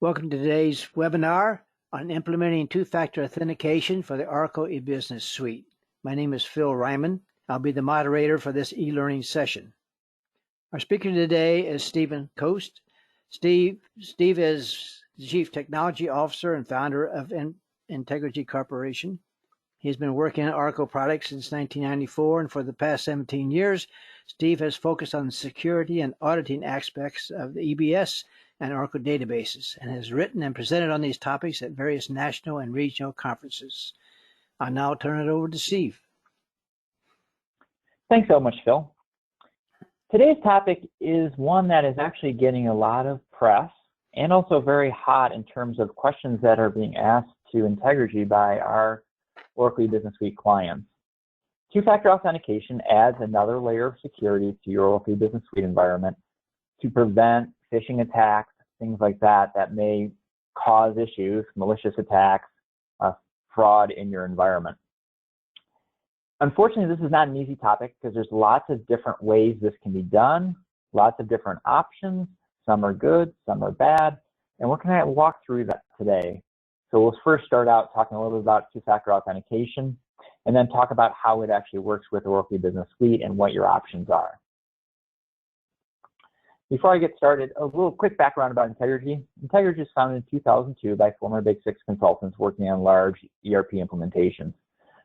Welcome to today's webinar on implementing two-factor authentication for the Oracle EBS suite. My name is Phil Ryman. I'll be the moderator for this e-learning session. Our speaker today is Stephen Coast. Steve is the Chief Technology Officer and founder of Integrigy Corporation. He's been working on Oracle products since 1994, and for the past 17 years, Steve has focused on security and auditing aspects of the EBS and Oracle databases, and has written and presented on these topics at various national and regional conferences. I'll now turn it over to Steve. Thanks so much, Phil. Today's topic is one that is actually getting a lot of press and also very hot in terms of questions that are being asked to Integrigy by our Oracle Business Suite clients. Two-factor authentication adds another layer of security to your Oracle Business Suite environment to prevent phishing attacks, things like that, that may cause issues, malicious attacks, fraud in your environment. Unfortunately, this is not an easy topic because there's lots of different ways this can be done, lots of different options. Some are good, some are bad, and we're going to walk through that today. So we'll first start out talking a little bit about two-factor authentication, and then talk about how it actually works with Oracle Business Suite and what your options are. Before I get started, a little quick background about Integrigy. Integrigy was founded in 2002 by former Big Six consultants working on large ERP implementations.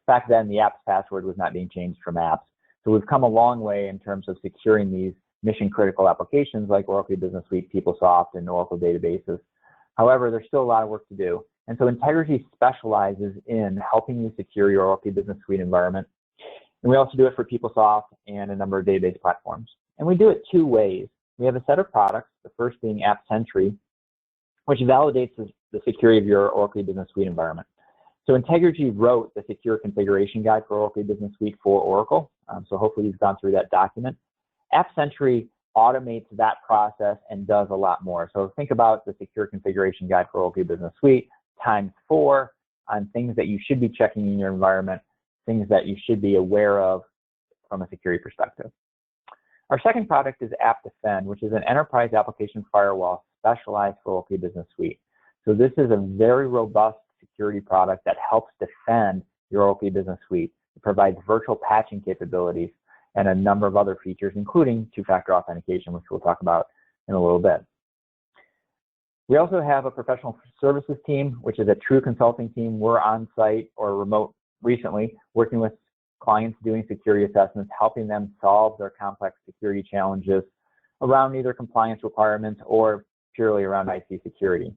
Back then, the app's password was not being changed from apps. So we've come a long way in terms of securing these mission-critical applications like Oracle Business Suite, PeopleSoft, and Oracle databases. However, there's still a lot of work to do. And so Integrigy specializes in helping you secure your Oracle Business Suite environment. And we also do it for PeopleSoft and a number of database platforms. And we do it two ways. We have a set of products, the first being AppSentry, which validates the security of your Oracle Business Suite environment. So Integrigy wrote the secure configuration guide for Oracle Business Suite for Oracle. So hopefully you've gone through that document. AppSentry automates that process and does a lot more. So think about the secure configuration guide for Oracle Business Suite times 4 on things that you should be checking in your environment, things that you should be aware of from a security perspective. Our second product is AppDefend, which is an enterprise application firewall specialized for Oracle Business Suite. So this is a very robust security product that helps defend your Oracle Business Suite. It provides virtual patching capabilities and a number of other features, including two-factor authentication, which we'll talk about in a little bit. We also have a professional services team, which is a true consulting team. We're on site or remote recently, working with clients doing security assessments, helping them solve their complex security challenges around either compliance requirements or purely around IT security.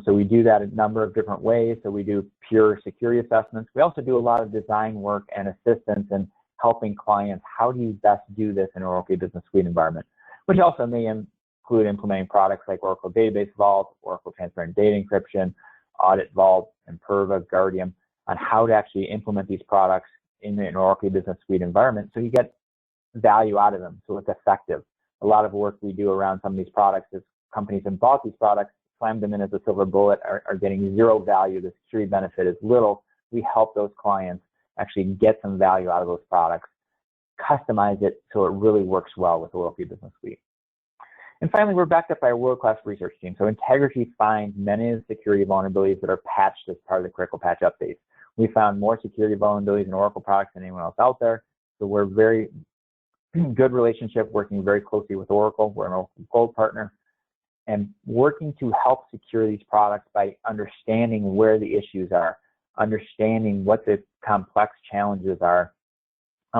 So we do that a number of different ways. So we do pure security assessments. We also do a lot of design work and assistance in helping clients, how do you best do this in an Oracle Business Suite environment, which also may include implementing products like Oracle Database Vault, Oracle Transparent Data Encryption, Audit Vault, and Imperva, Guardium, on how to actually implement these products in an Oracle Business Suite environment so you get value out of them, so it's effective. A lot of work we do around some of these products is companies have bought these products, slammed them in as a silver bullet, are getting zero value. The security benefit is little. We help those clients actually get some value out of those products, customize it so it really works well with the Oracle Business Suite. And finally, we're backed up by a world-class research team. So Integrigy finds many of the security vulnerabilities that are patched as part of the critical patch updates. We found more security vulnerabilities in Oracle products than anyone else out there. So we're very good relationship, working very closely with Oracle. We're an Oracle Gold partner, and working to help secure these products by understanding where the issues are, understanding what the complex challenges are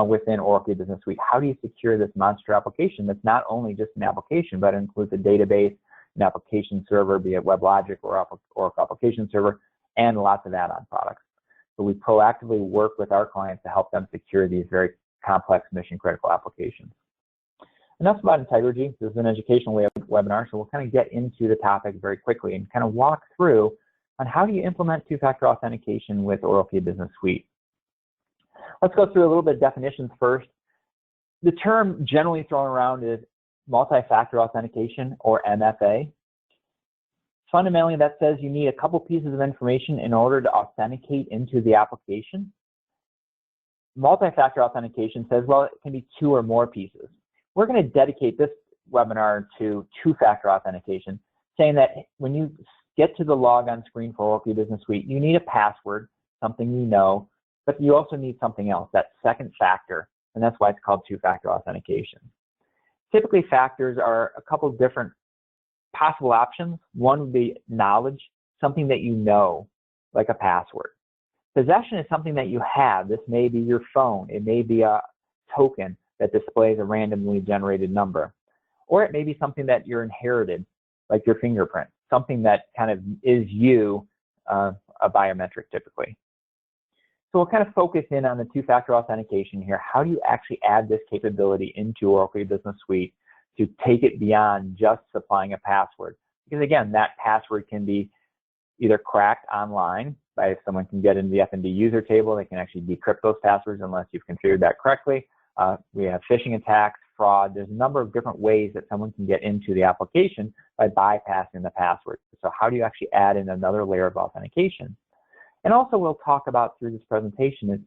within Oracle Business Suite. How do you secure this monster application that's not only just an application, but includes a database, an application server, be it WebLogic or Oracle Application Server, and lots of add-on products. So we proactively work with our clients to help them secure these very complex mission-critical applications. Enough about Integrigy. This is an educational webinar, so we'll kind of get into the topic very quickly and kind of walk through on how do you implement two-factor authentication with Oracle Business Suite. Let's go through a little bit of definitions first. The term generally thrown around is multi-factor authentication, or MFA. Fundamentally, that says you need a couple pieces of information in order to authenticate into the application. multi-factor authentication says, well, it can be 2 or more pieces. We're going to dedicate this webinar to 2-factor authentication, saying that when you get to the logon screen for Oracle Business Suite, you need a password, something you know, but you also need something else, that second factor, and that's why it's called 2-factor authentication. Typically, factors are a couple different possible options. One would be knowledge, something that you know, like a password. Possession is something that you have. This may be your phone. It may be a token that displays a randomly generated number. Or it may be something that you're inherited, like your fingerprint, something that kind of is you, a biometric typically. So we'll kind of focus in on the 2-factor authentication here. How do you actually add this capability into Oracle Business Suite to take it beyond just supplying a password? Because again, that password can be either cracked online by if someone can get into the F&D user table, they can actually decrypt those passwords unless you've configured that correctly. We have phishing attacks, fraud. There's a number of different ways that someone can get into the application by bypassing the password. So how do you actually add in another layer of authentication? And also we'll talk about through this presentation is,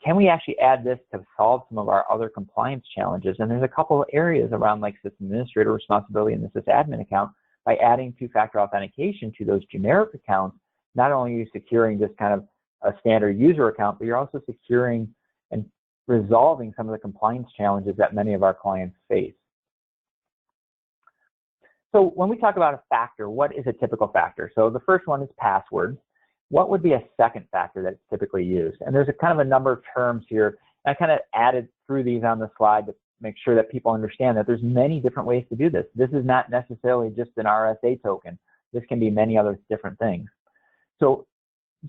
can we actually add this to solve some of our other compliance challenges? And there's a couple of areas around like system administrator responsibility and the sysadmin account. By adding 2-factor authentication to those generic accounts, not only are you securing just kind of a standard user account, but you're also securing and resolving some of the compliance challenges that many of our clients face. So when we talk about a factor, what is a typical factor? So the first one is passwords. What would be a second factor that's typically used? And there's a kind of a number of terms here. I kind of added through these on the slide to make sure that people understand that there's many different ways to do this. This is not necessarily just an RSA token. This can be many other different things. So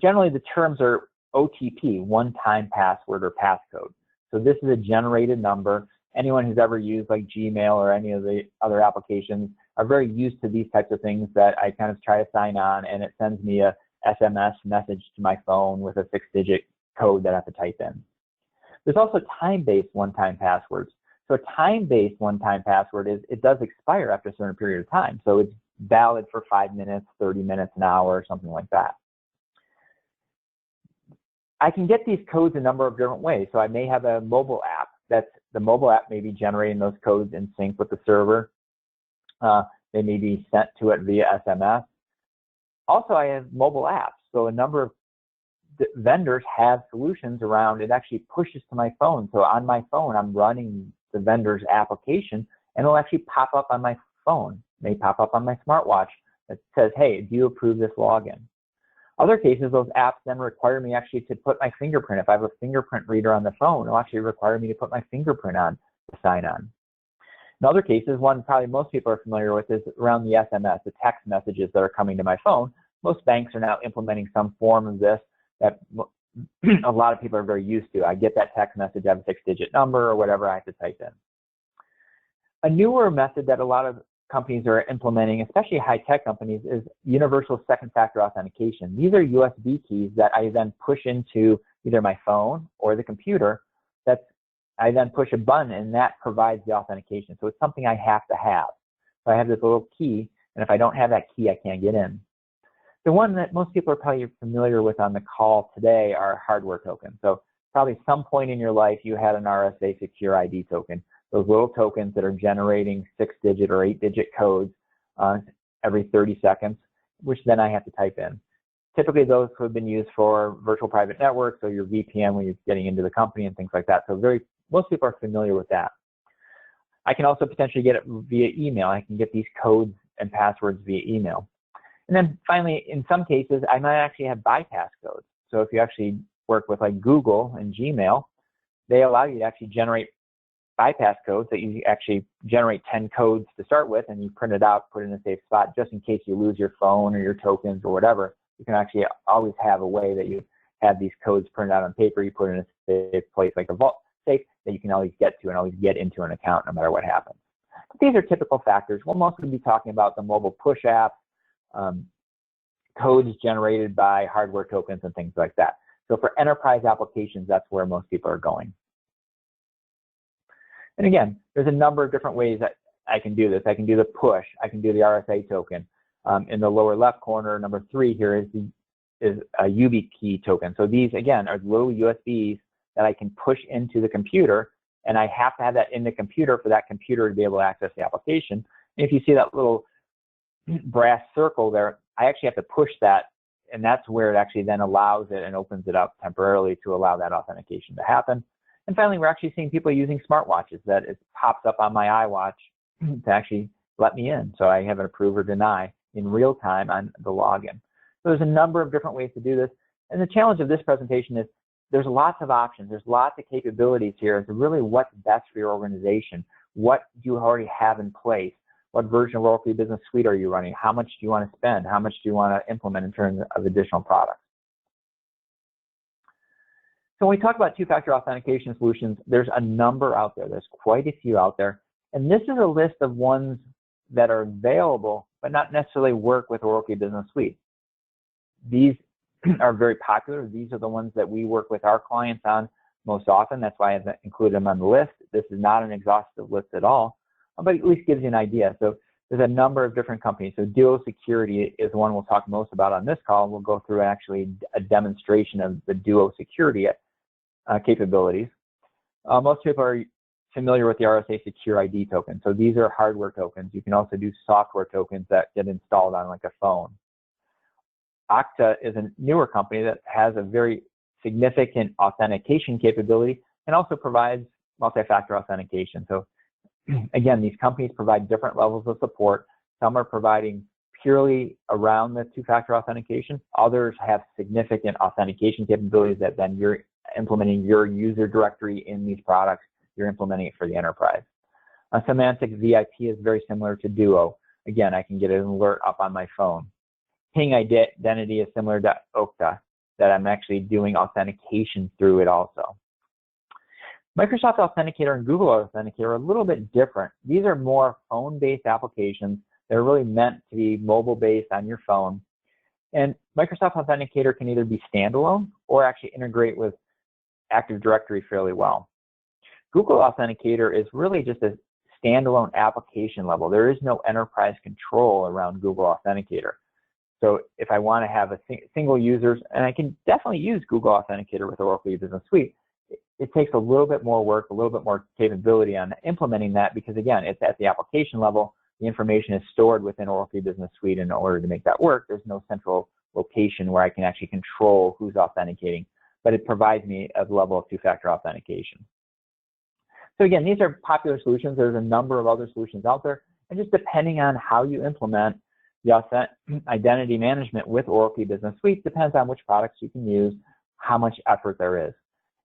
generally the terms are OTP, one-time password or passcode. So this is a generated number. Anyone who's ever used like Gmail or any of the other applications are very used to these types of things that I kind of try to sign on and it sends me a SMS message to my phone with a 6-digit code that I have to type in. There's also time-based one-time passwords. So a time-based one-time password is, it does expire after a certain period of time. So it's valid for 5 minutes, 30 minutes, an hour, or something like that. I can get these codes a number of different ways. So I may have a mobile app. The mobile app may be generating those codes in sync with the server. They may be sent to it via SMS. Also, I have mobile apps. So a number of vendors have solutions around it actually pushes to my phone. So on my phone, I'm running the vendor's application and it'll actually pop up on my phone. It may pop up on my smartwatch that says, hey, do you approve this login? Other cases, those apps then require me actually to put my fingerprint. If I have a fingerprint reader on the phone, it'll actually require me to put my fingerprint on to sign on. In other cases, one probably most people are familiar with is around the SMS, the text messages that are coming to my phone. Most banks are now implementing some form of this that a lot of people are very used to. I get that text message, I have a 6-digit number or whatever I have to type in. A newer method that a lot of companies are implementing, especially high-tech companies, is universal second-factor authentication. These are USB keys that I then push into either my phone or the computer. I then push a button and that provides the authentication. So it's something I have to have. So I have this little key, and if I don't have that key, I can't get in. The one that most people are probably familiar with on the call today are hardware tokens. So probably some point in your life you had an RSA secure ID token. Those little tokens that are generating 6-digit or 8-digit codes every 30 seconds, which then I have to type in. Typically, those have been used for virtual private networks, so your VPN when you're getting into the company and things like that. So most people are familiar with that. I can also potentially get it via email. I can get these codes and passwords via email. And then finally, in some cases, I might actually have bypass codes. So if you actually work with like Google and Gmail, they allow you to actually generate bypass codes that you actually generate 10 codes to start with, and you print it out, put it in a safe spot, just in case you lose your phone or your tokens or whatever. You can actually always have a way that you have these codes printed out on paper, you put it in a safe place like a vault safe that you can always get to and always get into an account no matter what happens. But these are typical factors. We'll mostly be talking about the mobile push apps, codes generated by hardware tokens and things like that. So for enterprise applications, that's where most people are going. And again, there's a number of different ways that I can do this. I can do the push. I can do the RSA token. In the lower left corner, number 3 here is a YubiKey token. So these, again, are little USBs that I can push into the computer, and I have to have that in the computer for that computer to be able to access the application. And if you see that little brass circle there, I actually have to push that, and that's where it actually then allows it and opens it up temporarily to allow that authentication to happen. And finally, we're actually seeing people using smartwatches that it pops up on my iWatch to actually let me in. So I have an approve or deny in real time on the login. So there's a number of different ways to do this. And the challenge of this presentation is there's lots of options. There's lots of capabilities here. It's really what's best for your organization. What do you already have in place? What version of Oracle Business Suite are you running? How much do you want to spend? How much do you want to implement in terms of additional products? So when we talk about two-factor authentication solutions, there's a number out there. There's quite a few out there. And this is a list of ones that are available, but not necessarily work with Oracle Business Suite. These are very popular. These are the ones that we work with our clients on most often. That's why I've included them on the list. This is not an exhaustive list at all, but at least gives you an idea. So there's a number of different companies. So Duo Security is the one we'll talk most about on this call. We'll go through actually a demonstration of the Duo Security capabilities. Most people are familiar with the RSA Secure ID token. So these are hardware tokens. You can also do software tokens that get installed on like a phone. Okta is a newer company that has a very significant authentication capability and also provides multi-factor authentication. So again, these companies provide different levels of support. Some are providing purely around the two-factor authentication. Others have significant authentication capabilities that then you're implementing your user directory in these products. You're implementing it for the enterprise. Symantec VIP is very similar to Duo. Again, I can get an alert up on my phone. Ping Identity is similar to Okta, that I'm actually doing authentication through it also. Microsoft Authenticator and Google Authenticator are a little bit different. These are more phone-based applications. They're really meant to be mobile-based on your phone. And Microsoft Authenticator can either be standalone or actually integrate with Active Directory fairly well. Google Authenticator is really just a standalone application level. There is no enterprise control around Google Authenticator. So if I want to have a single users, and I can definitely use Google Authenticator with Oracle Business Suite, it takes a little bit more work, a little bit more capability on implementing that because, again, it's at the application level. The information is stored within Oracle Business Suite. In order to make that work, there's no central location where I can actually control who's authenticating, but it provides me a level of two-factor authentication. So again, these are popular solutions. There's a number of other solutions out there, and just depending on how you implement the identity management with Oracle Business Suite depends on which products you can use, how much effort there is.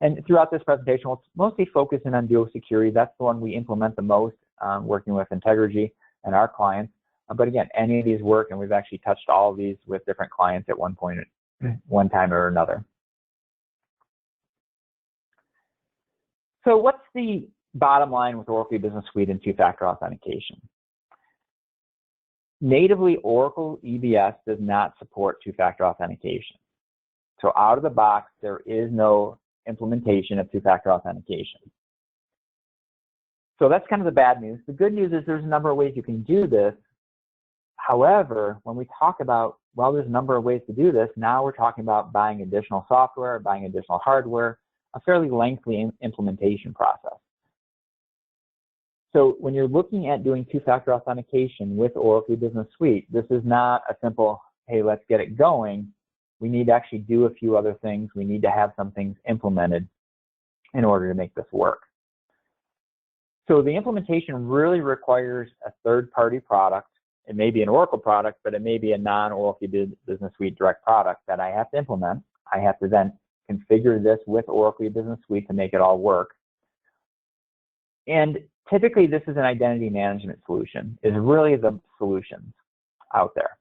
And throughout this presentation, we'll mostly focus in on Duo Security. That's the one we implement the most, working with Integrigy and our clients. But again, any of these work, and we've actually touched all of these with different clients at one time or another. So what's the bottom line with Oracle Business Suite and two-factor authentication? Natively, Oracle EBS does not support two-factor authentication. So out of the box, there is no implementation of two-factor authentication. So that's kind of the bad news. The good news is there's a number of ways you can do this. However, when we talk about, well, there's a number of ways to do this, now we're talking about buying additional software, buying additional hardware, a fairly lengthy implementation process. So when you're looking at doing two-factor authentication with Oracle Business Suite, this is not a simple, hey, let's get it going. We need to actually do a few other things. We need to have some things implemented in order to make this work. So the implementation really requires a third-party product. It may be an Oracle product, but it may be a non-Oracle Business Suite direct product that I have to implement. I have to then configure this with Oracle Business Suite to make it all work. And typically, this is an identity management solution, is really the solutions out there.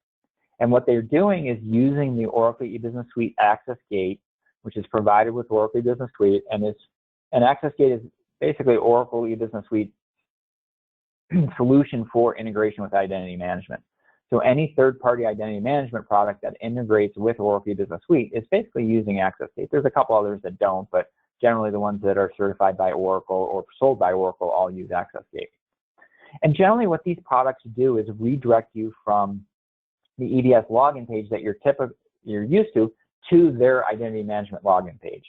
And what they're doing is using the Oracle eBusiness Suite Access Gate, which is provided with Oracle Business Suite, and an Access Gate is basically Oracle eBusiness Suite solution for integration with identity management. So any third-party identity management product that integrates with Oracle Business Suite is basically using Access Gate. There's a couple others that don't, but generally the ones that are certified by Oracle or sold by Oracle all use Access Gate. And generally what these products do is redirect you from the EBS login page that you're used to their identity management login page.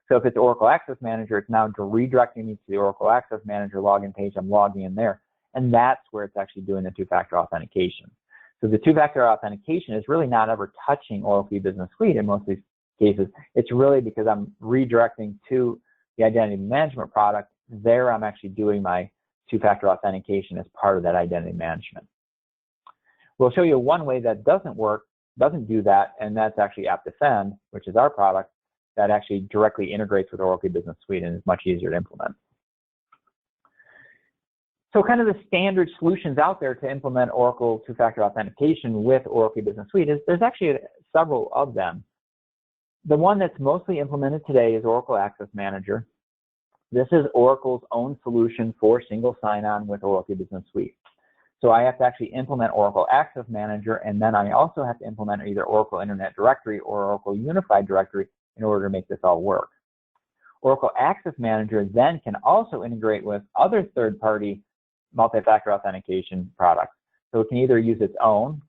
So if it's Oracle Access Manager, it's now redirecting me to the Oracle Access Manager login page. I'm logging in there, and that's where it's actually doing the two-factor authentication. So the two-factor authentication is really not ever touching Oracle E-Business Suite in most of these cases. It's really because I'm redirecting to the identity management product. There I'm actually doing my two-factor authentication as part of that identity management. We'll show you one way that doesn't do that, and that's actually AppDefend, which is our product that actually directly integrates with Oracle E-Business Suite and is much easier to implement. So kind of the standard solutions out there to implement Oracle two-factor authentication with Oracle E-Business Suite there's actually several of them. The one that's mostly implemented today is Oracle Access Manager. This is Oracle's own solution for single sign-on with Oracle E-Business Suite. So I have to actually implement Oracle Access Manager, and then I also have to implement either Oracle Internet Directory or Oracle Unified Directory in order to make this all work. Oracle Access Manager then can also integrate with other third-party multi-factor authentication products. So it can either use its own.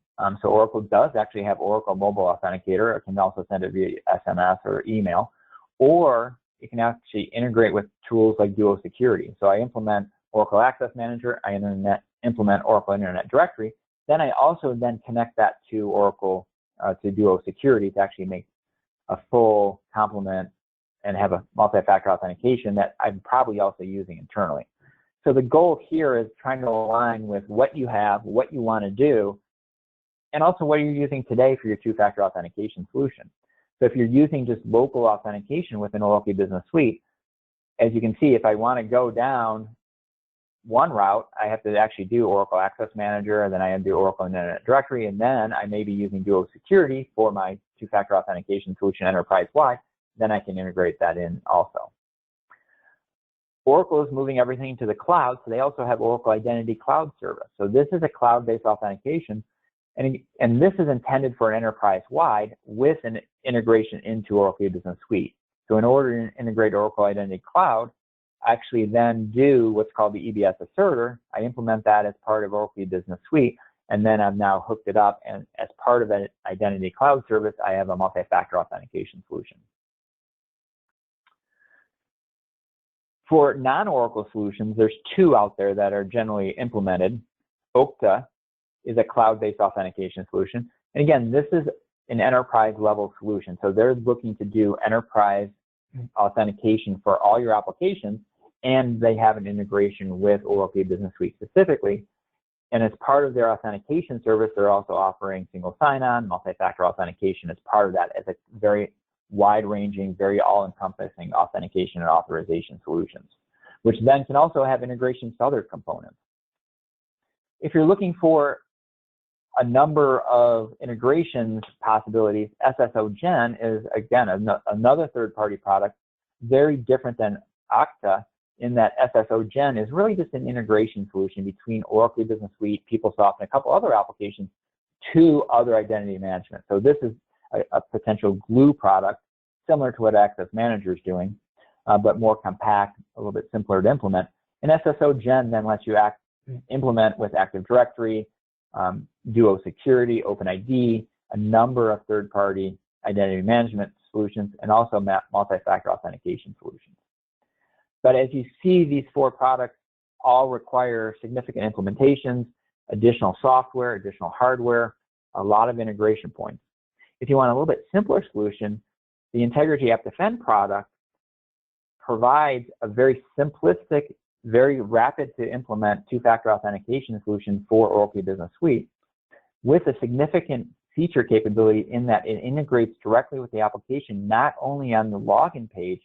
So Oracle does actually have Oracle Mobile Authenticator. It can also send it via SMS or email, or it can actually integrate with tools like Duo Security. So I implement Oracle Access Manager, I implement Oracle Internet Directory, then I also then connect that to Oracle, to Duo Security to actually make a full complement and have a multi-factor authentication that I'm probably also using internally. So the goal here is trying to align with what you have, what you want to do, and also what you're using today for your two-factor authentication solution. So if you're using just local authentication within Oracle E-Business Suite, as you can see, if I want to go down one route, I have to actually do Oracle Access Manager, and then I have to do Oracle Internet Directory, and then I may be using Duo Security for my two-factor authentication solution enterprise-wide. Then I can integrate that in also. Oracle is moving everything to the cloud, so they also have Oracle Identity Cloud Service. So this is a cloud-based authentication, and this is intended for an enterprise-wide with an integration into Oracle E-Business Suite. So in order to integrate Oracle Identity Cloud, I actually then do what's called the EBS asserter. I implement that as part of Oracle E-Business Suite, and then I've now hooked it up, and as part of that Identity Cloud Service, I have a multi-factor authentication solution. For non-Oracle solutions, there's two out there that are generally implemented. Okta is a cloud-based authentication solution. And again, this is an enterprise-level solution. So they're looking to do enterprise authentication for all your applications, and they have an integration with Oracle E-Business Suite specifically. And as part of their authentication service, they're also offering single sign-on, multi-factor authentication as part of that as a very wide-ranging, very all-encompassing authentication and authorization solutions, which then can also have integrations to other components. If you're looking for a number of integrations possibilities, SSOGen is, again, another third-party product, very different than Okta in that SSOGen is really just an integration solution between Oracle E-Business Suite, PeopleSoft, and a couple other applications to other identity management. So this is a potential glue product similar to what Access Manager is doing, but more compact, a little bit simpler to implement. And SSOGen then lets you implement with Active Directory, Duo Security, OpenID, a number of third-party identity management solutions, and also multi-factor authentication solutions. But as you see, these four products all require significant implementations, additional software, additional hardware, a lot of integration points. If you want a little bit simpler solution, the Integrigy AppDefend product provides a very simplistic, very rapid to implement two-factor authentication solution for Oracle E-Business Suite with a significant feature capability in that it integrates directly with the application, not only on the login page,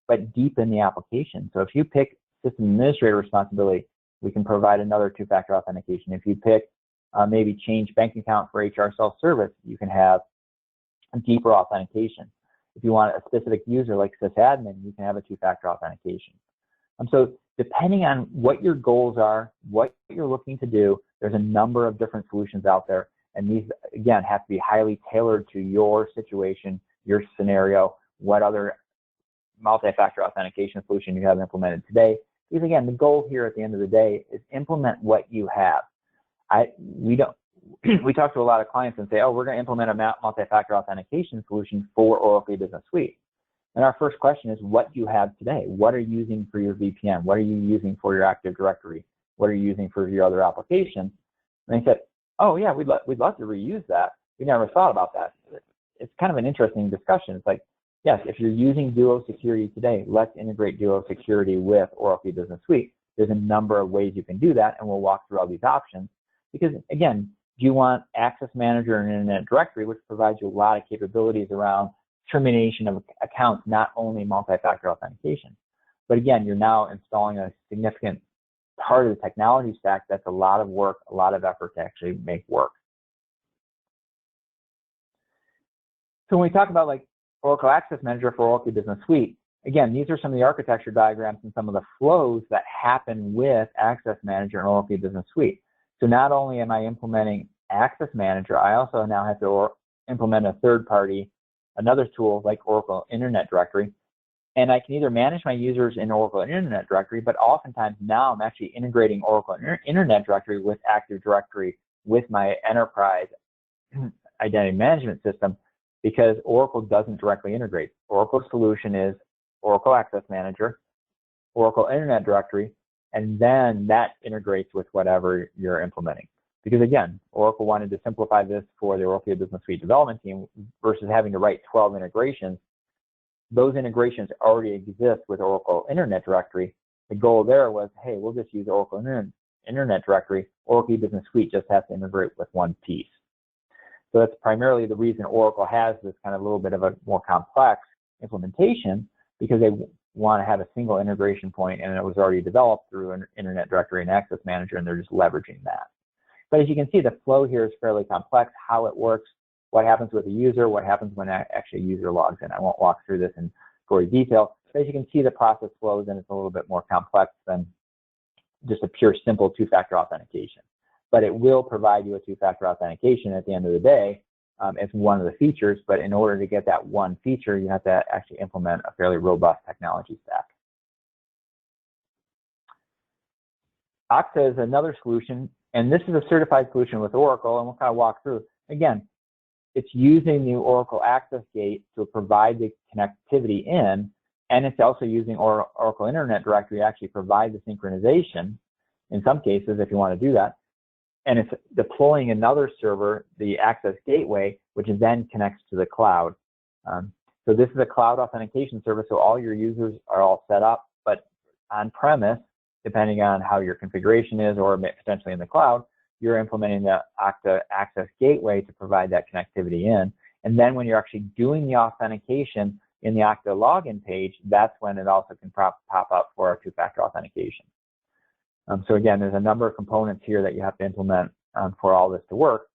but deep in the application. So if you pick system administrator responsibility, we can provide another two-factor authentication. If you pick maybe change bank account for HR self-service, you can have a deeper authentication. If you want a specific user like SYSADMIN, you can have a two-factor authentication. So depending on what your goals are, what you're looking to do, there's a number of different solutions out there. And these, again, have to be highly tailored to your situation, your scenario, what other multi-factor authentication solution you have implemented today. Because again, the goal here at the end of the day is implement what you have. We talk to a lot of clients and say, oh, we're going to implement a multi-factor authentication solution for Oracle E-Business Suite. And our first question is, what do you have today? What are you using for your VPN? What are you using for your Active Directory? What are you using for your other applications? And they said, oh yeah, we'd love to reuse that. We never thought about that. It's kind of an interesting discussion. It's like, yes, if you're using Duo Security today, let's integrate Duo Security with Oracle Business Suite. There's a number of ways you can do that, and we'll walk through all these options. Because again, do you want Access Manager and Internet Directory, which provides you a lot of capabilities around termination of accounts, not only multi-factor authentication. But again, you're now installing a significant part of the technology stack that's a lot of work, a lot of effort to actually make work. So when we talk about like Oracle Access Manager for Oracle Business Suite, again, these are some of the architecture diagrams and some of the flows that happen with Access Manager and Oracle Business Suite. So not only am I implementing Access Manager, I also now have to implement a third-party, another tool like Oracle Internet Directory. And I can either manage my users in Oracle Internet Directory, but oftentimes now I'm actually integrating Oracle Internet Directory with Active Directory with my enterprise identity management system, because Oracle doesn't directly integrate. Oracle's solution is Oracle Access Manager, Oracle Internet Directory, and then that integrates with whatever you're implementing. Because again, Oracle wanted to simplify this for the Oracle Business Suite development team versus having to write 12 integrations. Those integrations already exist with Oracle Internet Directory. The goal there was, hey, we'll just use Oracle Internet Directory. Oracle Business Suite just has to integrate with one piece. So that's primarily the reason Oracle has this kind of little bit of a more complex implementation, because they want to have a single integration point, and it was already developed through an Internet Directory and Access Manager, and they're just leveraging that. But as you can see, the flow here is fairly complex, how it works, what happens with the user, what happens when actually a user logs in. I won't walk through this in gory detail, but as you can see, the process flows, and it's a little bit more complex than just a pure simple two-factor authentication. But it will provide you a two-factor authentication at the end of the day as one of the features, but in order to get that one feature, you have to actually implement a fairly robust technology stack. Okta is another solution, and this is a certified solution with Oracle, and we'll kind of walk through. Again, it's using the Oracle Access Gate to provide the connectivity in, and it's also using Oracle Internet Directory to actually provide the synchronization in some cases if you want to do that. And it's deploying another server, the Access Gateway, which then connects to the cloud. So this is a cloud authentication service, so all your users are all set up, but on-premise, depending on how your configuration is, or potentially in the cloud, you're implementing the Okta Access Gateway to provide that connectivity in. And then when you're actually doing the authentication in the Okta login page, that's when it also can pop up for a two-factor authentication. So again, there's a number of components here that you have to implement for all this to work.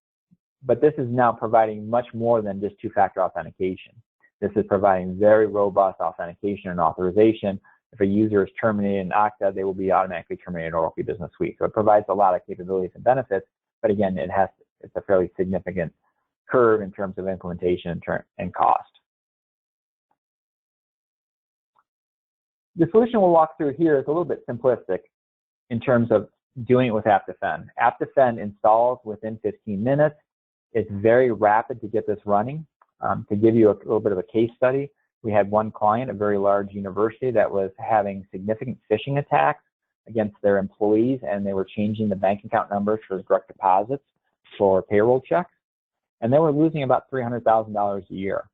But this is now providing much more than just two-factor authentication. This is providing very robust authentication and authorization. If a user is terminated in Okta, they will be automatically terminated in Oracle Business Suite. So it provides a lot of capabilities and benefits, but again, it's a fairly significant curve in terms of implementation and cost. The solution we'll walk through here is a little bit simplistic in terms of doing it with AppDefend. AppDefend installs within 15 minutes. It's very rapid to get this running. To give you a little bit of a case study, we had one client, a very large university, that was having significant phishing attacks against their employees, and they were changing the bank account numbers for the direct deposits for payroll checks, and they were losing about $300,000 a year.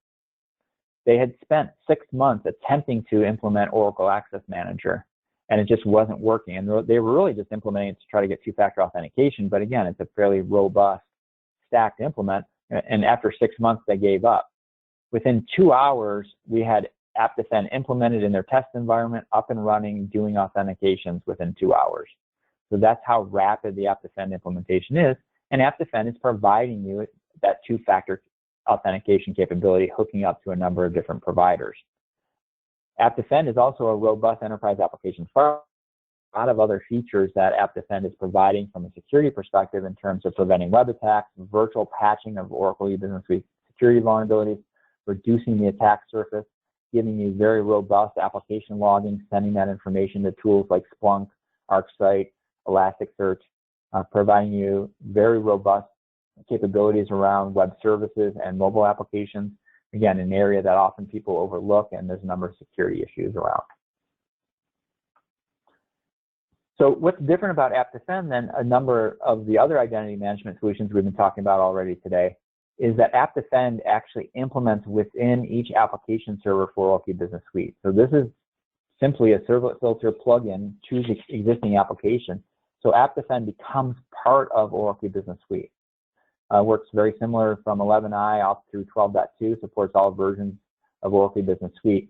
They had spent 6 months attempting to implement Oracle Access Manager, and it just wasn't working. And they were really just implementing it to try to get two-factor authentication, but again, it's a fairly robust stack to implement, and after 6 months, they gave up. Within 2 hours, we had AppDefend implemented in their test environment, up and running, doing authentications within 2 hours. So that's how rapid the AppDefend implementation is, and AppDefend is providing you that two-factor authentication capability, hooking up to a number of different providers. AppDefend is also a robust enterprise application firewall. A lot of other features that AppDefend is providing from a security perspective in terms of preventing web attacks, virtual patching of Oracle eBusiness Suite security vulnerabilities, reducing the attack surface, giving you very robust application logging, sending that information to tools like Splunk, ArcSight, Elasticsearch, providing you very robust capabilities around web services and mobile applications, Again, an area that often people overlook, and there's a number of security issues around. So what's different about AppDefend than a number of the other identity management solutions we've been talking about already today is that AppDefend actually implements within each application server for Oracle Business Suite. So this is simply a servlet filter plugin to the existing application. So AppDefend becomes part of Oracle Business Suite. Works very similar from 11i up through 12.2, supports all versions of Oracle Business Suite.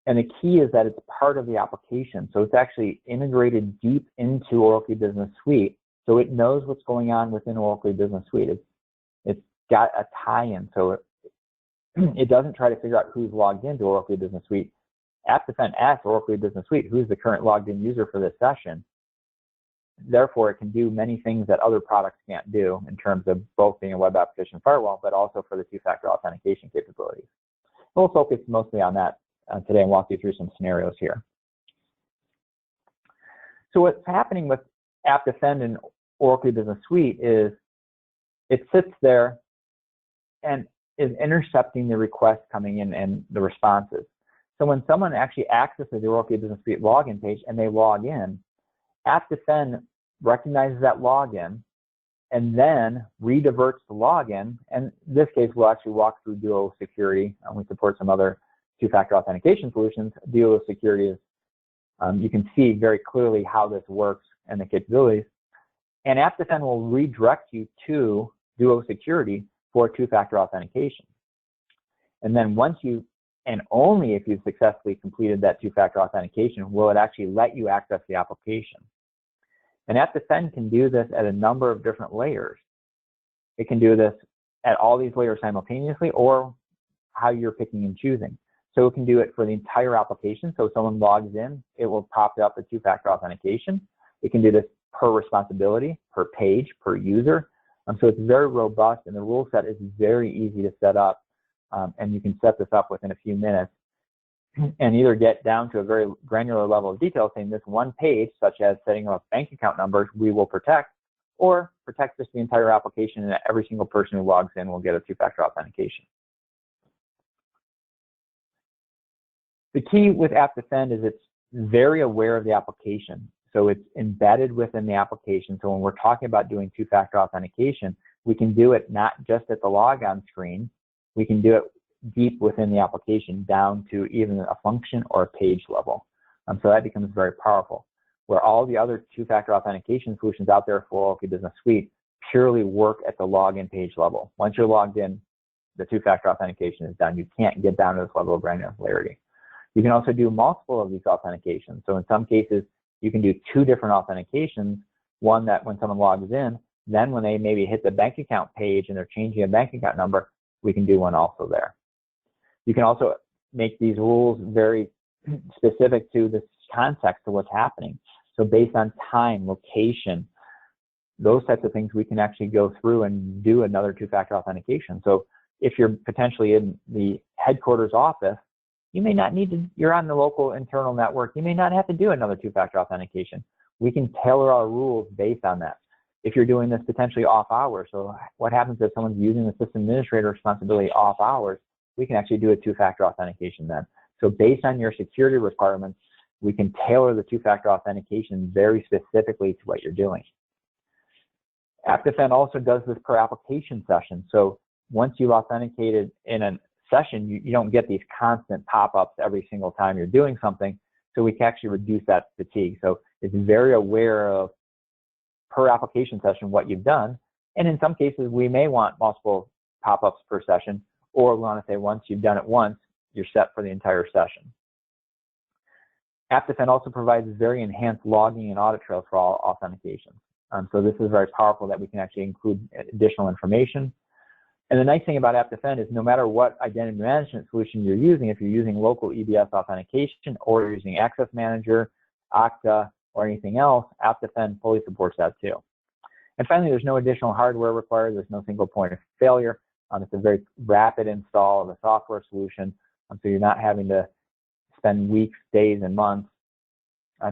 And the key is that it's part of the application. So it's actually integrated deep into Oracle Business Suite. So it knows what's going on within Oracle Business Suite. It's got a tie-in. So it doesn't try to figure out who's logged into Oracle Business Suite. AppDefend asks Oracle Business Suite, who's the current logged in user for this session? Therefore, it can do many things that other products can't do in terms of both being a web application firewall, but also for the two-factor authentication capabilities. We'll focus mostly on that today and walk you through some scenarios here. So what's happening with AppDefend and Oracle Business Suite is it sits there and is intercepting the requests coming in and the responses. So when someone actually accesses the Oracle Business Suite login page and they log in, AppDefend recognizes that login and then rediverts the login. And in this case, we'll actually walk through Duo Security. We support some other two-factor authentication solutions. Duo Security is, you can see very clearly how this works and the capabilities. And AppDefend will redirect you to Duo Security for two-factor authentication. And then once you, and only if you've successfully completed that two-factor authentication, will it actually let you access the application. And AppDefend can do this at a number of different layers. It can do this at all these layers simultaneously or how you're picking and choosing. So it can do it for the entire application. So if someone logs in, it will pop up a two-factor authentication. It can do this per responsibility, per page, per user. So it's very robust, and the rule set is very easy to set up. And you can set this up within a few minutes and either get down to a very granular level of detail saying this one page, such as setting up bank account numbers, we will protect, or protect just the entire application and every single person who logs in will get a two-factor authentication. The key with AppDefend is it's very aware of the application. So it's embedded within the application. So when we're talking about doing two-factor authentication, we can do it not just at the logon screen, we can do it deep within the application down to even a function or a page level. So that becomes very powerful. Where all the other two-factor authentication solutions out there for Oracle Business Suite purely work at the login page level. Once you're logged in, the two-factor authentication is done. You can't get down to this level of granularity. You can also do multiple of these authentications. So in some cases, you can do two different authentications, one that when someone logs in, then when they maybe hit the bank account page and they're changing a bank account number, we can do one also there. You can also make these rules very specific to the context of what's happening. So based on time, location, those types of things, we can actually go through and do another two-factor authentication. So if you're potentially in the headquarters office, you may not need to, you're on the local internal network, you may not have to do another two-factor authentication. We can tailor our rules based on that. If you're doing this potentially off hours, so what happens if someone's using the system administrator responsibility off hours, we can actually do a two-factor authentication then. So based on your security requirements, we can tailor the two-factor authentication very specifically to what you're doing. AppDefend also does this per application session. So once you've authenticated in a session, you don't get these constant pop-ups every single time you're doing something. So we can actually reduce that fatigue. So it's very aware of per application session what you've done. And in some cases, we may want multiple pop-ups per session, or we want to say once you've done it once, you're set for the entire session. AppDefend also provides very enhanced logging and audit trails for all authentications. So this is very powerful that we can actually include additional information. And the nice thing about AppDefend is no matter what identity management solution you're using, if you're using local EBS authentication or you're using Access Manager, Okta, or anything else, AppDefend fully supports that too. And finally, there's no additional hardware required. There's no single point of failure. It's a very rapid install of a software solution, so you're not having to spend weeks, days, and months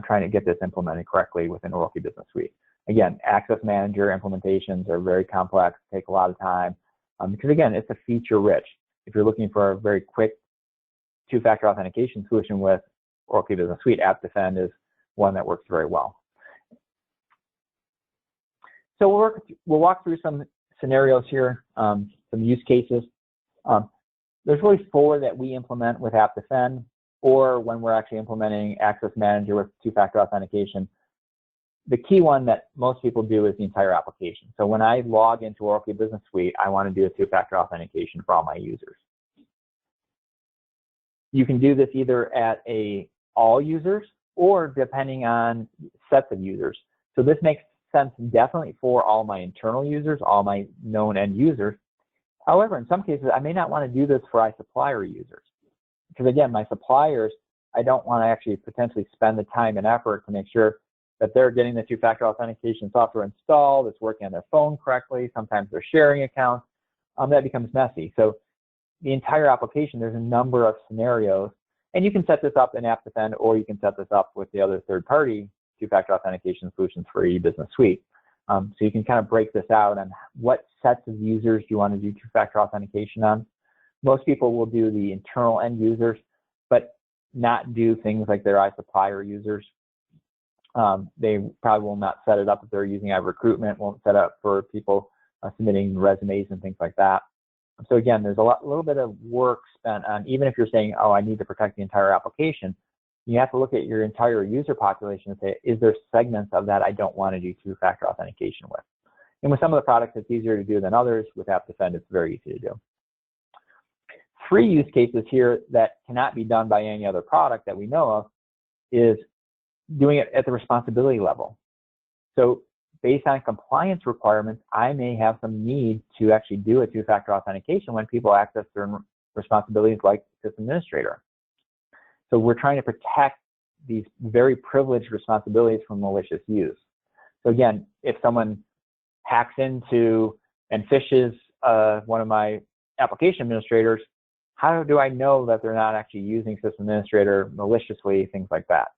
trying to get this implemented correctly within Oracle Business Suite. Again, Access Manager implementations are very complex, take a lot of time, because again, it's a feature-rich. if you're looking for a very quick two-factor authentication solution with Oracle Business Suite, AppDefend is one that works very well. So we'll walk through some scenarios here, some use cases. There's really 4 that we implement with AppDefend, or when we're actually implementing Access Manager with two-factor authentication. The key one that most people do is the entire application. So when I log into Oracle Business Suite, I want to do a two-factor authentication for all my users. You can do this either at all users or depending on sets of users. So this makes sense definitely for all my internal users, all my known end users. However, in some cases, I may not want to do this for my supplier users. Because again, my suppliers, I don't want to actually potentially spend the time and effort to make sure that they're getting the two-factor authentication software installed, it's working on their phone correctly, sometimes they're sharing accounts. That becomes messy. So the entire application, there's a number of scenarios, and you can set this up in AppDefend, or you can set this up with the other third-party two-factor authentication solutions for eBusiness Suite. So you can kind of break this out on what sets of users you want to do two-factor authentication on. Most people will do the internal end users, but not do things like their iSupplier users. They probably will not set it up if they're using iRecruitment, won't set up for people submitting resumes and things like that. So again, there's a little bit of work spent on, even if you're saying, oh, I need to protect the entire application, you have to look at your entire user population and say, is there segments of that I don't want to do two-factor authentication with? And with some of the products, it's easier to do than others. With AppDefend, it's very easy to do. 3 use cases here that cannot be done by any other product that we know of is doing it at the responsibility level. So based on compliance requirements, I may have some need to actually do a two-factor authentication when people access their responsibilities like system administrator. So we're trying to protect these very privileged responsibilities from malicious use. So again, if someone hacks into and phishes one of my application administrators, how do I know that they're not actually using system administrator maliciously, things like that?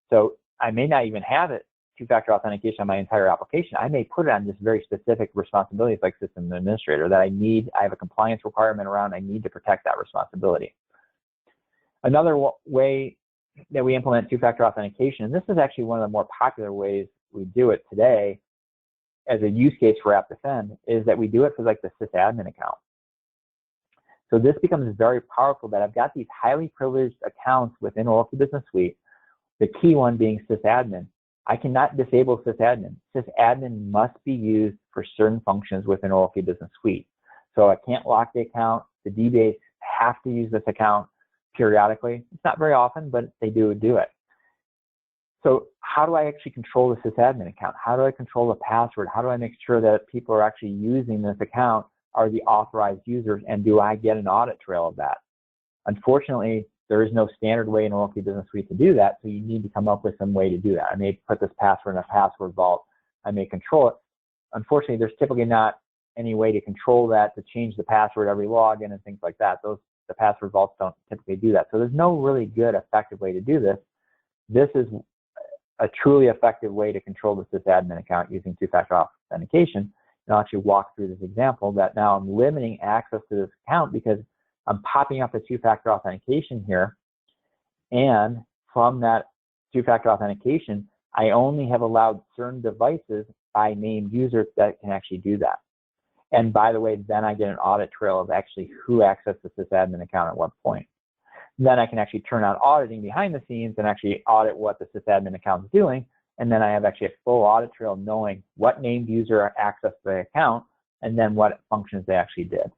So I may not even have it two-factor authentication on my entire application. I may put it on just very specific responsibilities like system administrator that I have a compliance requirement around. I need to protect that responsibility. Another way that we implement two-factor authentication, and this is actually one of the more popular ways we do it today as a use case for AppDefend, is that we do it for like the SYSADMIN account. So this becomes very powerful that I've got these highly privileged accounts within Oracle Business Suite, the key one being SYSADMIN. I cannot disable SYSADMIN. SYSADMIN must be used for certain functions within Oracle Business Suite. So I can't lock the account. The DBAs have to use this account periodically. It's not very often, but they do it. So how do I actually control the SYSADMIN account? How do I control the password? How do I make sure that people are actually using this account are the authorized users, and do I get an audit trail of that? Unfortunately, there is no standard way in Oracle Business Suite to do that, so you need to come up with some way to do that. I may put this password in a password vault. I may control it. Unfortunately, there's typically not any way to control that, to change the password every login and things like that. The password vaults don't typically do that. So there's no really good, effective way to do this. This is a truly effective way to control the SysAdmin account using two-factor authentication. And I'll actually walk through this example that now I'm limiting access to this account because I'm popping up a two-factor authentication here. And from that two-factor authentication, I only have allowed certain devices by named users that can actually do that. And by the way, then I get an audit trail of actually who accessed the sysadmin account at what point. Then I can actually turn on auditing behind the scenes and actually audit what the sysadmin account is doing. And then I have actually a full audit trail knowing what named user accessed the account and then what functions they actually did.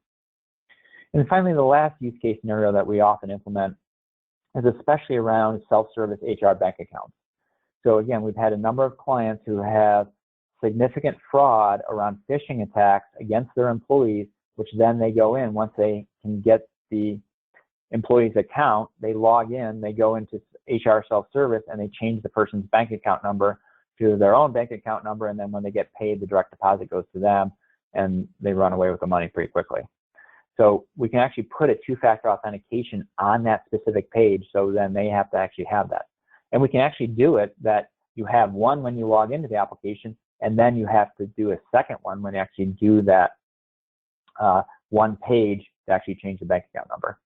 And finally, the last use case scenario that we often implement is especially around self-service HR bank accounts. So again, we've had a number of clients who have significant fraud around phishing attacks against their employees, which then they go in once they can get the employee's account, they log in, they go into HR self-service and they change the person's bank account number to their own bank account number, and then when they get paid, the direct deposit goes to them and they run away with the money pretty quickly. So we can actually put a two-factor authentication on that specific page, so then they have to actually have that. And we can actually do it that you have one when you log into the application, and then you have to do a second one when you actually do that one page to actually change the bank account number.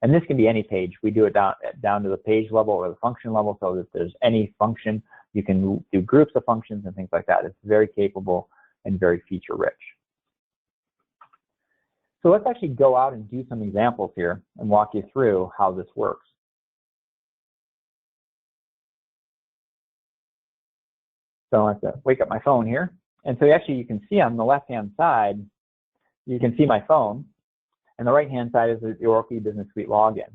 And this can be any page. We do it down to the page level or the function level, so that if there's any function, you can do groups of functions and things like that. It's very capable and very feature rich. So let's actually go out and do some examples here and walk you through how this works. So I have to wake up my phone here. And so actually you can see on the left-hand side, you can see my phone. And the right-hand side is the Oracle Business Suite login.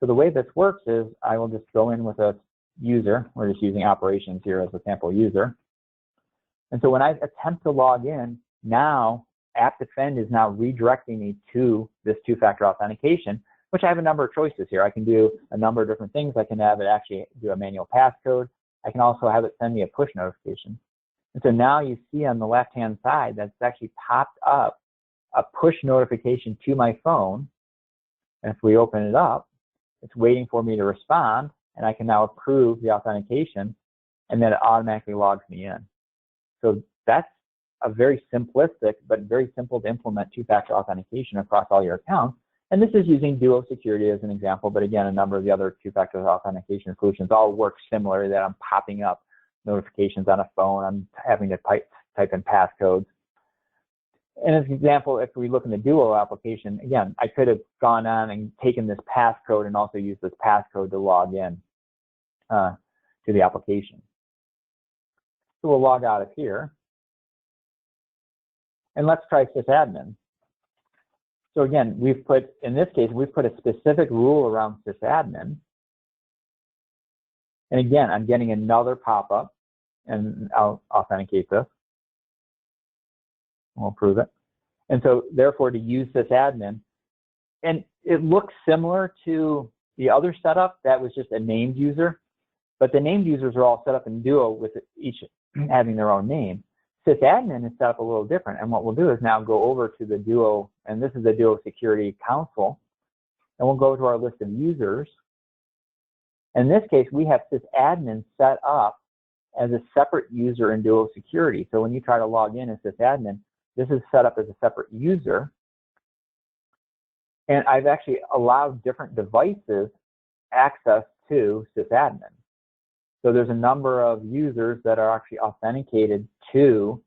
So the way this works is I will just go in with a user. We're just using operations here as a sample user. And so when I attempt to log in, now AppDefend is now redirecting me to this two-factor authentication, which I have a number of choices here. I can do a number of different things. I can have it actually do a manual passcode. I can also have it send me a push notification. And so now you see on the left-hand side that's actually popped up a push notification to my phone. And if we open it up, it's waiting for me to respond, and I can now approve the authentication, and then it automatically logs me in. So that's a very simplistic but very simple to implement two-factor authentication across all your accounts. And this is using Duo Security as an example, but again, a number of the other two-factor authentication solutions all work similar, that I'm popping up notifications on a phone, I'm having to type in passcodes. And as an example, if we look in the Duo application, again, I could have gone on and taken this passcode and also used this passcode to log in to the application. So we'll log out of here. And let's try SYSADMIN. So again, in this case, we've put a specific rule around SYSADMIN. And again, I'm getting another pop-up, and I'll authenticate this. We'll prove it. And so therefore, to use SysAdmin, and it looks similar to the other setup that was just a named user, but the named users are all set up in Duo with each having their own name. SysAdmin is set up a little different, and what we'll do is now go over to the Duo, and this is the Duo Security Council, and we'll go to our list of users. In this case, we have SysAdmin set up as a separate user in Duo Security. So when you try to log in as SysAdmin, this is set up as a separate user. And I've actually allowed different devices access to SysAdmin. So there's a number of users that are actually authenticated to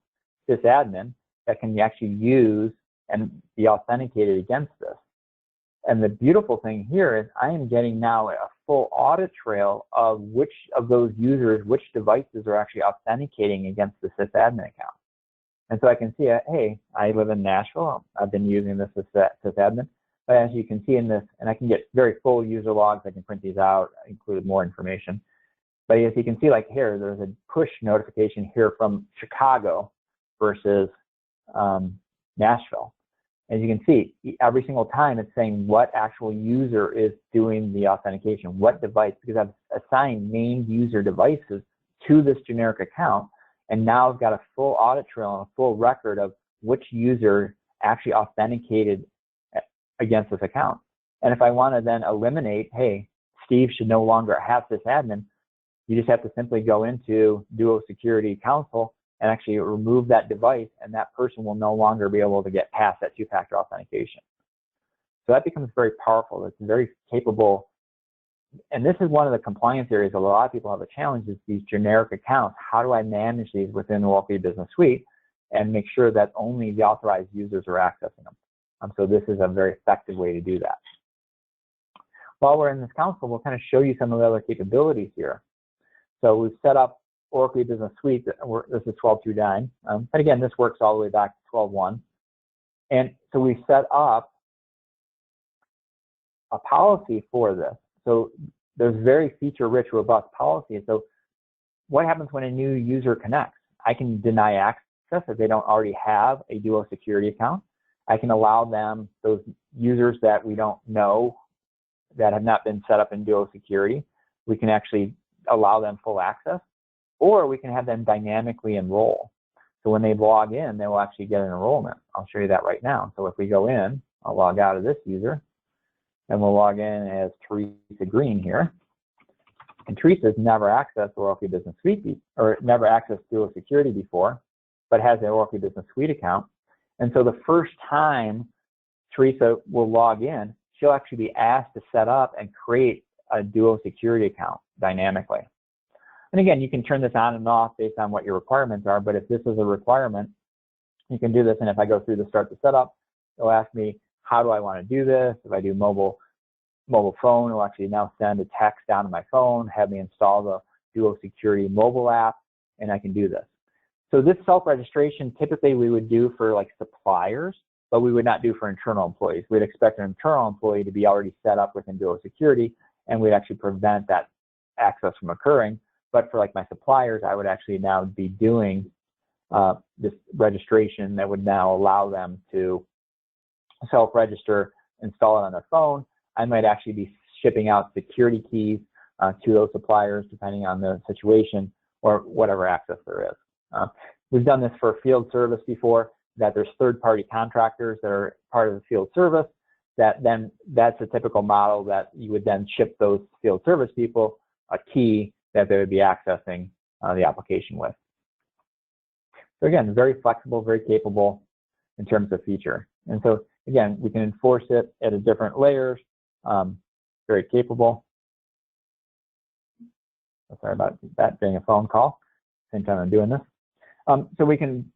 SysAdmin that can actually use and be authenticated against this. And the beautiful thing here is I am getting now a full audit trail of which of those users, which devices are actually authenticating against the SysAdmin account. And so I can see, hey, I live in Nashville. I've been using this SysAdmin. But as you can see in this, and I can get very full user logs. I can print these out, include more information. But as you can see, like here, there's a push notification here from Chicago versus Nashville. As you can see, every single time it's saying what actual user is doing the authentication, what device, because I've assigned named user devices to this generic account, and now I've got a full audit trail and a full record of which user actually authenticated against this account. And if I want to then eliminate, hey, Steve should no longer have SysAdmin, you just have to simply go into Duo Security Council and actually remove that device, and that person will no longer be able to get past that two-factor authentication. So that becomes very powerful. It's very capable. And this is one of the compliance areas a lot of people have a challenge, is these generic accounts. How do I manage these within the Oracle Business Suite and make sure that only the authorized users are accessing them? So this is a very effective way to do that. While we're in this console, we'll kind of show you some of the other capabilities here. So we've set up Oracle Business Suite. This is 12.2.9. But again, this works all the way back to 12.1. And so we set up a policy for this. So there's very feature-rich, robust policy. So what happens when a new user connects? I can deny access if they don't already have a Duo Security account. I can allow them, those users that we don't know that have not been set up in Duo Security, we can actually allow them full access, or we can have them dynamically enroll. So when they log in, they will actually get an enrollment. I'll show you that right now. So if we go in, I'll log out of this user, and we'll log in as Teresa Green here. And Teresa's never accessed Oracle Business Suite, or never accessed Duo Security before, but has an Oracle Business Suite account. And so the first time Teresa will log in, she'll actually be asked to set up and create a dual security account dynamically. And again, you can turn this on and off based on what your requirements are, but if this is a requirement, you can do this. And if I go through the start to setup, it'll ask me, how do I want to do this? If I do mobile phone, it'll actually now send a text down to my phone, have me install the dual security mobile app, and I can do this. So this self-registration, typically we would do for like suppliers, but we would not do for internal employees. We'd expect an internal employee to be already set up within dual security, and we'd actually prevent that access from occurring. But for like my suppliers, I would actually now be doing this registration that would now allow them to self-register, install it on their phone. I might actually be shipping out security keys to those suppliers, depending on the situation or whatever access there is. We've done this for field service before, that there's third-party contractors that are part of the field service, that's a typical model that you would then ship those field service people a key that they would be accessing the application with. So again, very flexible, very capable in terms of feature. And so again, we can enforce it at a different layers, very capable. Sorry about that being a phone call, same time I'm doing this. So we can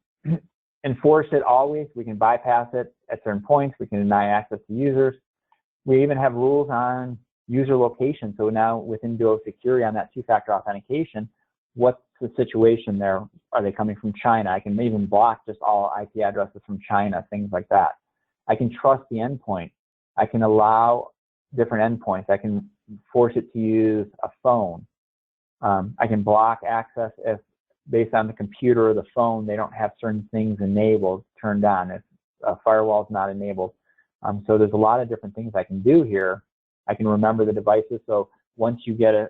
enforce it always, we can bypass it at certain points, we can deny access to users. We even have rules on user location. So now within dual security on that two-factor authentication, what's the situation there? Are they coming from China? I can even block just all IP addresses from China, things like that. I can trust the endpoint. I can allow different endpoints. I can force it to use a phone. I can block access if based on the computer or the phone, they don't have certain things enabled, turned on, if a firewall is not enabled. So there's a lot of different things I can do here. I can remember the devices. So once you get a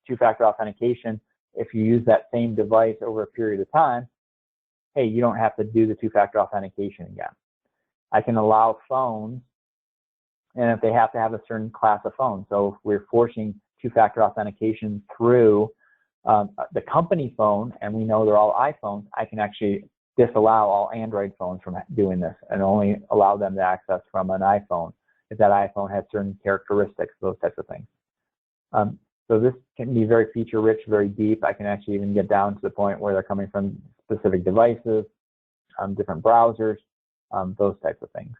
two-factor authentication, if you use that same device over a period of time, hey, you don't have to do the two-factor authentication again. I can allow phones, and if they have to have a certain class of phone. So if we're forcing two-factor authentication through the company phone, and we know they're all iPhones, I can actually disallow all Android phones from doing this and only allow them to access from an iPhone if that iPhone has certain characteristics, those types of things. So this can be very feature-rich, very deep. I can actually even get down to the point where they're coming from specific devices, different browsers, those types of things.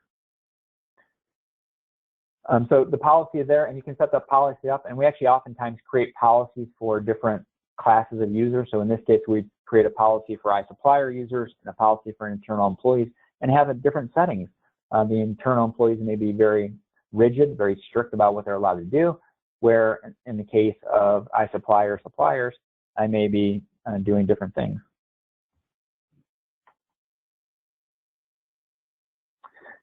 So the policy is there, and you can set the policy up, and we actually oftentimes create policies for different classes of users. So in this case, we create a policy for iSupplier users and a policy for internal employees, and have a different settings. The internal employees may be very rigid, very strict about what they're allowed to do, where in the case of iSupplier suppliers, I may be doing different things.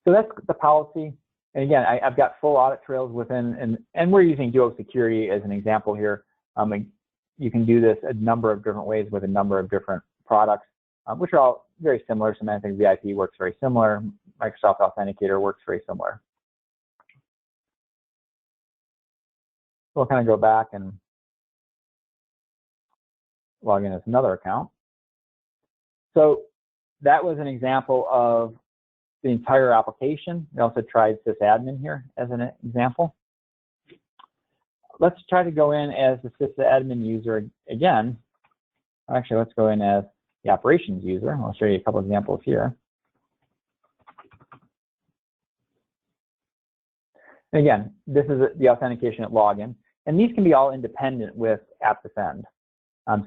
So that's the policy. And again, I've got full audit trails within, and we're using dual security as an example here. You can do this a number of different ways with a number of different products, which are all very similar. Symantec VIP works very similar. Microsoft Authenticator works very similar. We'll kind of go back and log in as another account. So that was an example of the entire application. We also tried SYSADMIN here as an example. Let's try to go in as the SYSADMIN user again. Actually, let's go in as the operations user. I'll show you a couple examples here. And again, this is the authentication at login. And these can be all independent with AppDefend.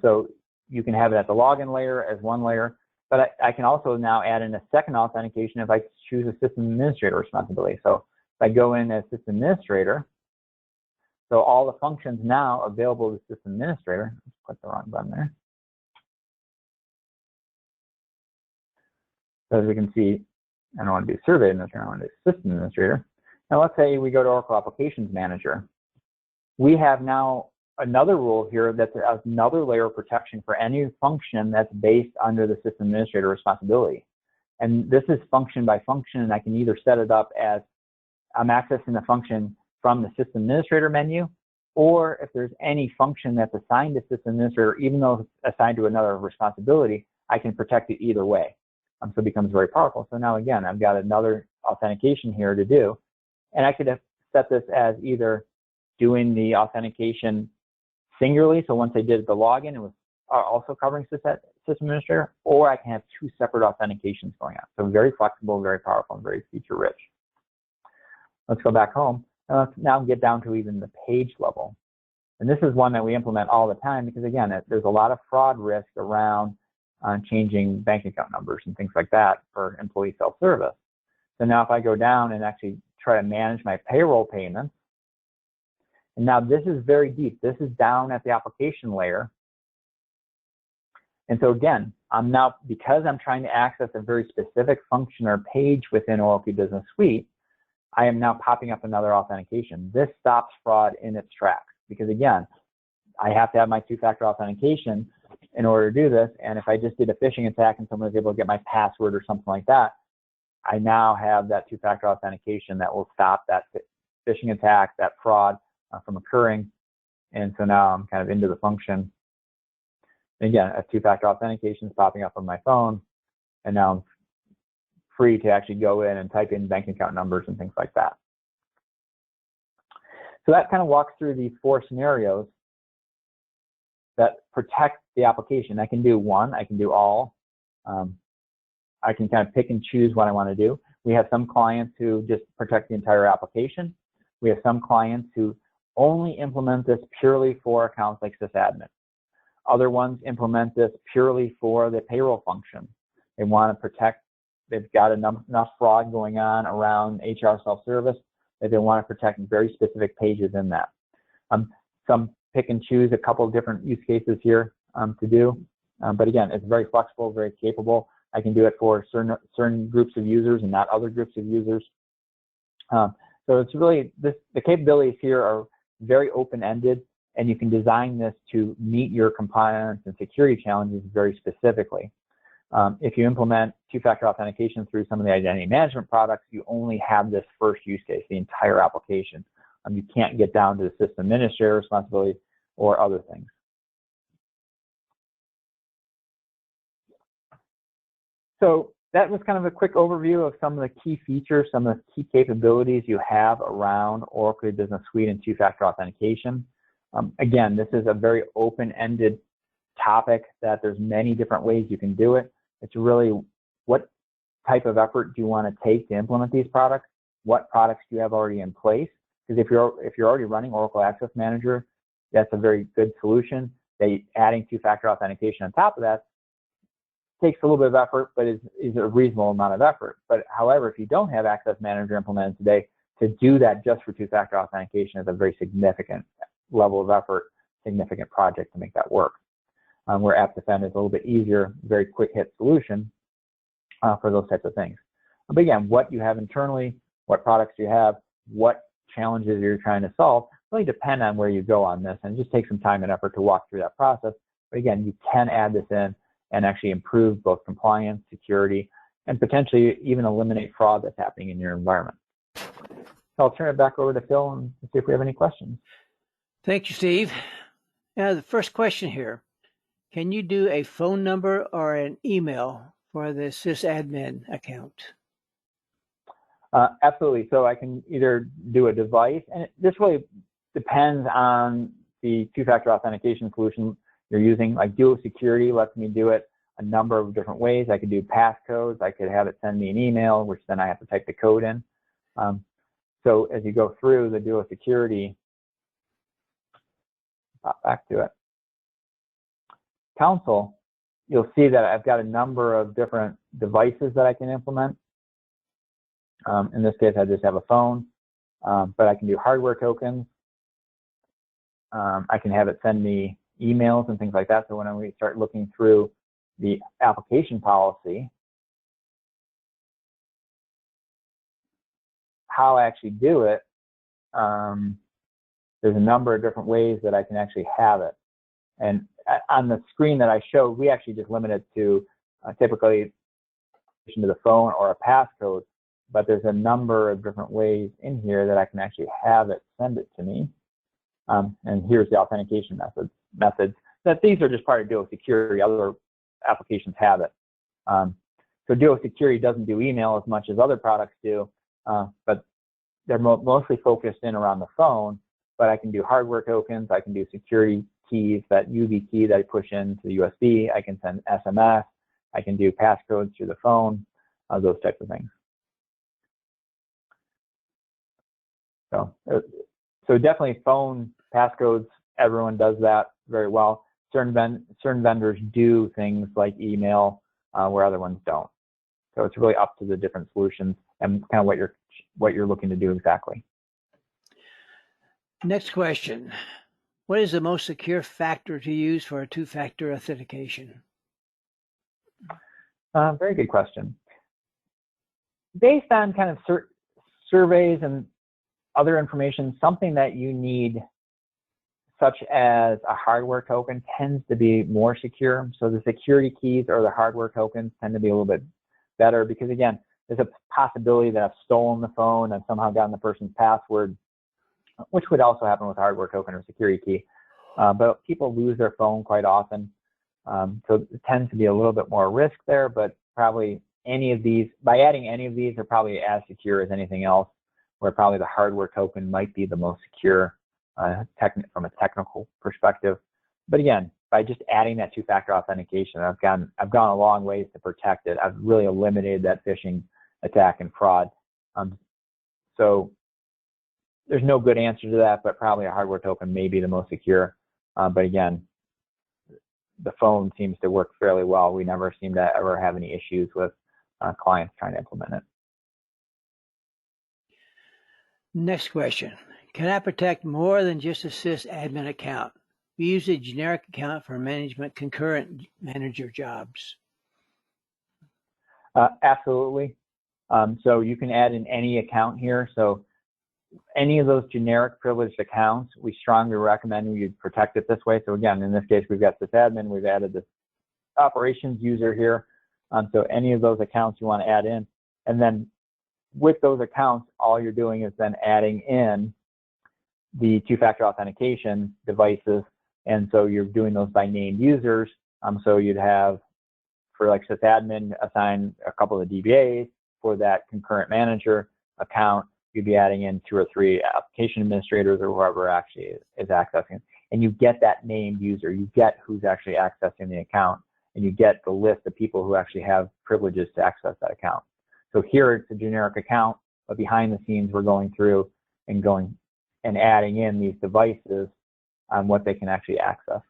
So you can have it at the login layer as one layer, but I can also now add in a second authentication if I choose a system administrator responsibility. So if I go in as system administrator, so all the functions now available to the system administrator, let's click the wrong button there. So as we can see, I don't want to do survey administrator, I want to do system administrator. Now let's say we go to Oracle Applications Manager. We have now another rule here that's another layer of protection for any function that's based under the system administrator responsibility. And this is function by function, and I can either set it up as I'm accessing the function from the system administrator menu, or if there's any function that's assigned to system administrator, even though it's assigned to another responsibility, I can protect it either way. So it becomes very powerful. So now again, I've got another authentication here to do. And I could have set this as either doing the authentication singularly, so once I did the login, it was also covering system administrator, or I can have two separate authentications going on. So very flexible, very powerful, and very feature rich. Let's go back home, and let's now get down to even the page level. And this is one that we implement all the time because, again, there's a lot of fraud risk around changing bank account numbers and things like that for employee self-service. So now if I go down and actually try to manage my payroll payments, and now this is very deep. This is down at the application layer. And so again, because I'm trying to access a very specific function or page within Oracle Business Suite, I am now popping up another authentication. This stops fraud in its tracks because, again, I have to have my two-factor authentication in order to do this. And if I just did a phishing attack and someone was able to get my password or something like that, I now have that two-factor authentication that will stop that phishing attack, that fraud from occurring. And so now I'm kind of into the function. And again, a two-factor authentication is popping up on my phone, and now I'm free to actually go in and type in bank account numbers and things like that. So that kind of walks through the four scenarios that protect the application. I can do one, I can do all. I can kind of pick and choose what I want to do. We have some clients who just protect the entire application. We have some clients who only implement this purely for accounts like SYSADMIN. Other ones implement this purely for the payroll function. They want to protect, they've got enough fraud going on around HR self-service that they want to protect very specific pages in that. Some pick and choose a couple of different use cases here to do. But again, it's very flexible, very capable. I can do it for certain groups of users and not other groups of users. So it's really, the capabilities here are very open-ended, and you can design this to meet your compliance and security challenges very specifically. If you implement two-factor authentication through some of the identity management products, you only have this first use case, the entire application. You can't get down to the system administrator responsibility or other things. So that was kind of a quick overview of some of the key features, some of the key capabilities you have around Oracle Business Suite and two-factor authentication. Again, this is a very open-ended topic that there's many different ways you can do it. It's really what type of effort do you want to take to implement these products? What products do you have already in place? Because if you're already running Oracle Access Manager, that's a very good solution. Adding two-factor authentication on top of that takes a little bit of effort, but is a reasonable amount of effort. But however, if you don't have Access Manager implemented today, to do that just for two-factor authentication is a very significant level of effort, significant project to make that work. Where AppDefend is a little bit easier, very quick hit solution for those types of things. But again, what you have internally, what products you have, what challenges you're trying to solve, really depend on where you go on this, and just take some time and effort to walk through that process. But again, you can add this in and actually improve both compliance, security, and potentially even eliminate fraud that's happening in your environment. So I'll turn it back over to Phil and see if we have any questions. Thank you, Steve. Now, the first question here. Can you do a phone number or an email for the SYSADMIN account? Absolutely. So I can either do a device, and this really depends on the two-factor authentication solution you're using. Like Duo Security lets me do it a number of different ways. I could do passcodes. I could have it send me an email, which then I have to type the code in. So as you go through the Duo Security, pop back to it. Console, you'll see that I've got a number of different devices that I can implement. In this case, I just have a phone, but I can do hardware tokens. I can have it send me emails and things like that. So when we start looking through the application policy, how I actually do it, there's a number of different ways that I can actually have it. And on the screen that I showed, we actually just limit it to typically to the phone or a passcode, but there's a number of different ways in here that I can actually have it send it to me. And here's the authentication methods. That these are just part of Duo Security. Other applications have it. So So Duo Security doesn't do email as much as other products do, but they're mostly focused in around the phone. But I can do hardware tokens, I can do security keys, that UV key that I push into the USB, I can send SMS, I can do passcodes through the phone, those types of things. So definitely phone passcodes, everyone does that very well. Certain vendors do things like email where other ones don't. So it's really up to the different solutions and kind of what you're looking to do exactly. Next question. What is the most secure factor to use for a two-factor authentication? Very good question. Based on kind of surveys and other information, something that you need, such as a hardware token, tends to be more secure. So the security keys or the hardware tokens tend to be a little bit better because, again, there's a possibility that I've stolen the phone and somehow gotten the person's password, which would also happen with hardware token or security key. But people lose their phone quite often. So it tends to be a little bit more risk there, but probably by adding any of these, are probably as secure as anything else, where probably the hardware token might be the most secure from a technical perspective. But again, by just adding that two-factor authentication, I've gone a long ways to protect it. I've really eliminated that phishing attack and fraud. So there's no good answer to that, but probably a hardware token may be the most secure. But again, the phone seems to work fairly well. We never seem to ever have any issues with clients trying to implement it. Next question. Can I protect more than just a SYSADMIN account? We use a generic account for management concurrent manager jobs. Absolutely. So you can add in any account here. So any of those generic privileged accounts, we strongly recommend you protect it this way. So again, in this case, we've got SysAdmin, we've added this operations user here. So any of those accounts you want to add in. And then with those accounts, all you're doing is then adding in the two-factor authentication devices. And so you're doing those by named users. So you'd have, for like SysAdmin, assign a couple of DBAs. For that concurrent manager account, you'd be adding in 2 or 3 application administrators or whoever actually is accessing. And you get that named user. You get who's actually accessing the account. And you get the list of people who actually have privileges to access that account. So here it's a generic account, but behind the scenes we're going through and adding in these devices on what they can actually access.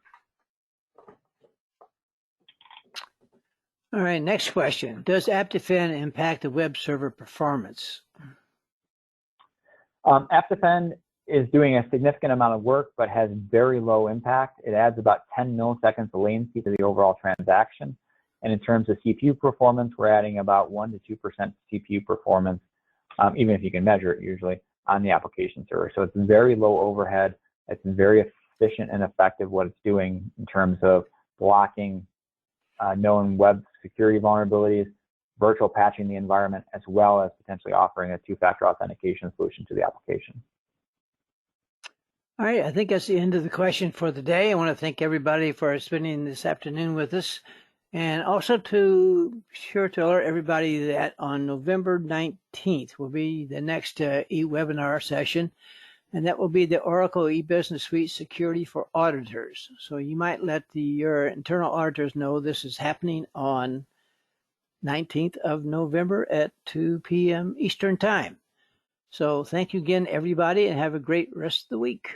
All right, next question. Does AppDefend impact the web server performance? AppDefend is doing a significant amount of work, but has very low impact. It adds about 10 milliseconds of latency to the overall transaction. And in terms of CPU performance, we're adding about 1 to 2% CPU performance, even if you can measure it usually, on the application server. So it's very low overhead. It's very efficient and effective what it's doing in terms of blocking known web security vulnerabilities, virtual patching the environment, as well as potentially offering a two-factor authentication solution to the application. All right, I think that's the end of the question for the day. I want to thank everybody for spending this afternoon with us. And also to alert everybody that on November 19th will be the next e-webinar session, and that will be the Oracle E-Business Suite Security for Auditors. So you might let your internal auditors know this is happening on 19th of November at 2 p.m. Eastern Time. So thank you again, everybody, and have a great rest of the week.